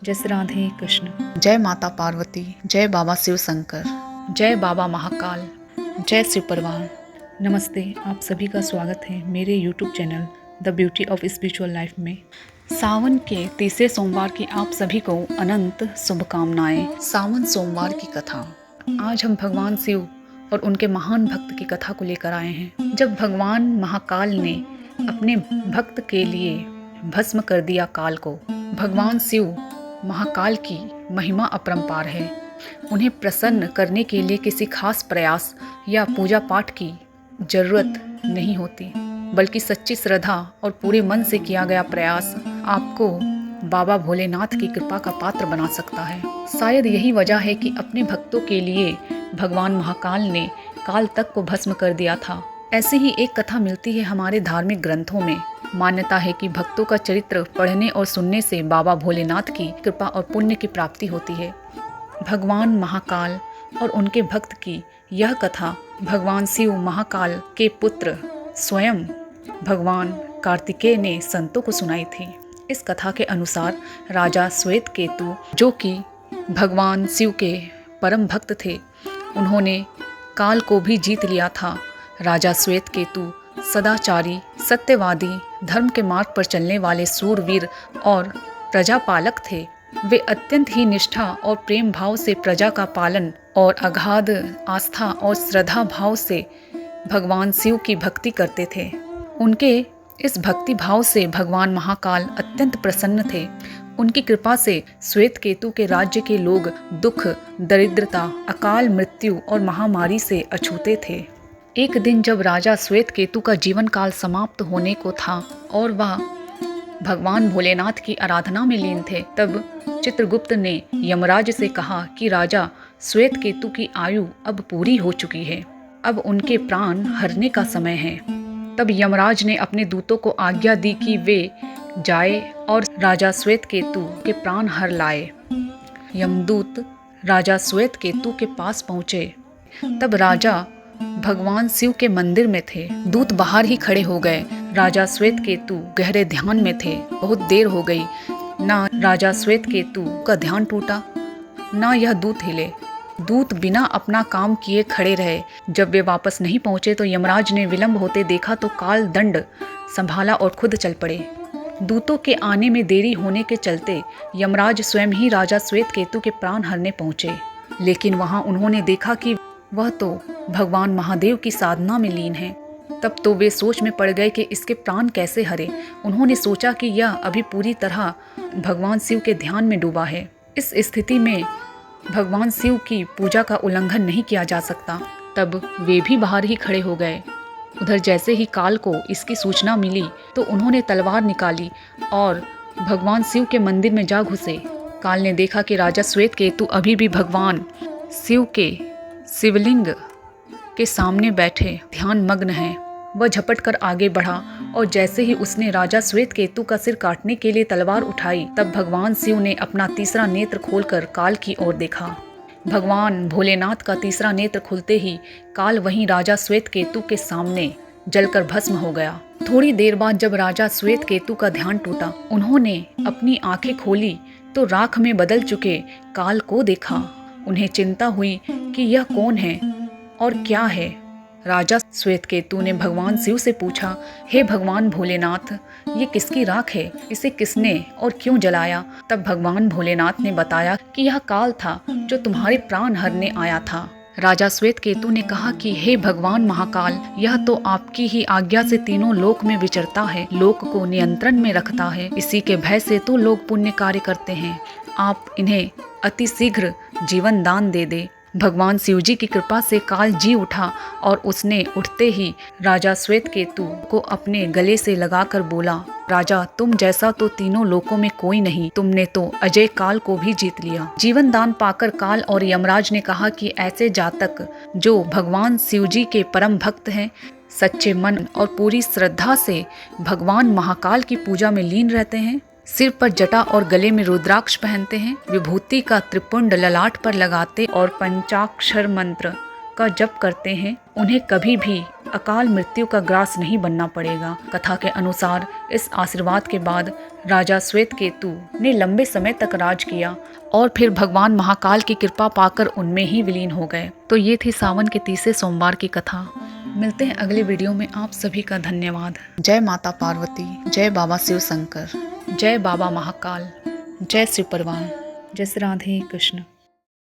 जय श्री राधे कृष्ण। जय माता पार्वती, जय बाबा शिव शंकर, जय बाबा महाकाल, जय शिव परवान। नमस्ते, आप सभी का स्वागत है मेरे YouTube channel the beauty of spiritual life में। सावन के तीसरे सोमवार की आप सभी को अनंत शुभकामनाएं। सावन सोमवार की कथा। आज हम भगवान शिव और उनके महान भक्त की कथा को लेकर आए हैं। जब भगवान महाकाल ने अपने भक्त के लिए भस्म कर दिया काल को। भगवान शिव महाकाल की महिमा अपरंपार है। उन्हें प्रसन्न करने के लिए किसी खास प्रयास या पूजा पाठ की जरूरत नहीं होती, बल्कि सच्ची श्रद्धा और पूरे मन से किया गया प्रयास आपको बाबा भोलेनाथ की कृपा का पात्र बना सकता है। शायद यही वजह है कि अपने भक्तों के लिए भगवान महाकाल ने काल तक को भस्म कर दिया था। ऐसी ही एक कथा मिलती है हमारे धार्मिक ग्रंथों में। मान्यता है कि भक्तों का चरित्र पढ़ने और सुनने से बाबा भोलेनाथ की कृपा और पुण्य की प्राप्ति होती है। भगवान महाकाल और उनके भक्त की यह कथा भगवान शिव महाकाल के पुत्र स्वयं भगवान कार्तिकेय ने संतों को सुनाई थी। इस कथा के अनुसार राजा श्वेतकेतु, जो कि भगवान शिव के परम भक्त थे, उन्होंने काल को भी जीत लिया था। राजा श्वेतकेतु सदाचारी, सत्यवादी, धर्म के मार्ग पर चलने वाले सूरवीर और प्रजापालक थे। वे अत्यंत ही निष्ठा और प्रेम भाव से प्रजा का पालन और अगाध आस्था और श्रद्धा भाव से भगवान शिव की भक्ति करते थे। उनके इस भक्ति भाव से भगवान महाकाल अत्यंत प्रसन्न थे। उनकी कृपा से श्वेतकेतु के राज्य के लोग दुख, दरिद्रता, अकाल मृत्यु और महामारी से अछूते थे। एक दिन जब राजा श्वेतकेतु का जीवन काल समाप्त होने को था और वह भगवान भोलेनाथ की आराधना में लीन थे, तब चित्रगुप्त ने यमराज से कहा कि राजा श्वेतकेतु की आयु अब पूरी हो चुकी है, अब उनके प्राण हरने का समय है। तब यमराज ने अपने दूतों को आज्ञा दी कि वे जाए और राजा श्वेतकेतु के प्राण हर लाए। यमदूत राजा श्वेतकेतु के पास पहुँचे। तब राजा भगवान शिव के मंदिर में थे। दूत बाहर ही खड़े हो गए। राजा श्वेतकेतु गहरे ध्यान में थे। बहुत देर हो गई, ना राजा श्वेतकेतु का ध्यान टूटा, ना यह दूत हिले। दूत बिना अपना काम किए खड़े रहे। जब वे वापस नहीं पहुंचे तो यमराज ने विलंब होते देखा तो काल दंड संभाला और खुद चल पड़े। दूतों के आने में देरी होने के चलते यमराज स्वयं ही राजा श्वेतकेतु के प्राण हरने पहुंचे। लेकिन वहां उन्होंने देखा कि वह तो भगवान महादेव की साधना में लीन है। तब तो वे सोच में पड़ गए कि इसके प्राण कैसे हरे। उन्होंने सोचा कि यह अभी पूरी तरह भगवान शिव के ध्यान में डूबा है। इस स्थिति में भगवान शिव की पूजा का उल्लंघन नहीं किया जा सकता। तब वे भी बाहर ही खड़े हो गए। उधर जैसे ही काल को इसकी सूचना मिली तो उन्होंने तलवार निकाली और भगवान शिव के मंदिर में जा घुसे। काल ने देखा कि राजा श्वेतकेतु अभी भी भगवान शिव के शिवलिंग के सामने बैठे ध्यान मग्न है। वह झपट कर आगे बढ़ा और जैसे ही उसने राजा श्वेतकेतु का सिर काटने के लिए तलवार उठाई, तब भगवान शिव ने अपना तीसरा नेत्र खोलकर काल की ओर देखा। भगवान भोलेनाथ का तीसरा नेत्र खुलते ही काल वहीं राजा श्वेतकेतु के सामने जलकर भस्म हो गया। थोड़ी देर बाद जब राजा श्वेतकेतु का ध्यान टूटा, उन्होंने अपनी आंखें खोली तो राख में बदल चुके काल को देखा। उन्हें चिंता हुई कि यह कौन है और क्या है। राजा श्वेतकेतु ने भगवान शिव से पूछा, हे भगवान भोलेनाथ, ये किसकी राख है? इसे किसने और क्यों जलाया? तब भगवान भोलेनाथ ने बताया कि यह काल था जो तुम्हारे प्राण हरने आया था। राजा श्वेतकेतु ने कहा कि हे भगवान महाकाल, यह तो आपकी ही आज्ञा से तीनों लोक में विचरता है, लोक को नियंत्रण में रखता है। इसी के भय से तो लोग पुण्य कार्य करते हैं। आप इन्हें अति शीघ्र जीवन दान दे दे। भगवान शिवजी की कृपा से काल जी उठा और उसने उठते ही राजा श्वेतकेतु को अपने गले से लगाकर बोला, राजा, तुम जैसा तो तीनों लोकों में कोई नहीं। तुमने तो अजय काल को भी जीत लिया। जीवन दान पाकर काल और यमराज ने कहा कि ऐसे जातक जो भगवान शिवजी के परम भक्त हैं, सच्चे मन और पूरी श्रद्धा से भगवान महाकाल की पूजा में लीन रहते हैं, सिर पर जटा और गले में रुद्राक्ष पहनते हैं, विभूति का त्रिपुंड ललाट पर लगाते और पंचाक्षर मंत्र का जप करते हैं उन्हें कभी भी अकाल मृत्यु का ग्रास नहीं बनना पड़ेगा। कथा के अनुसार इस आशीर्वाद के बाद राजा श्वेतकेतु ने लंबे समय तक राज किया और फिर भगवान महाकाल की कृपा पाकर उनमें ही विलीन हो गए। तो ये थी सावन के तीसरे सोमवार की कथा। मिलते हैं अगले वीडियो में। आप सभी का धन्यवाद। जय माता पार्वती, जय बाबा शिव शंकर, जय बाबा महाकाल, जय शिव परवान। जय श्री राधे कृष्ण।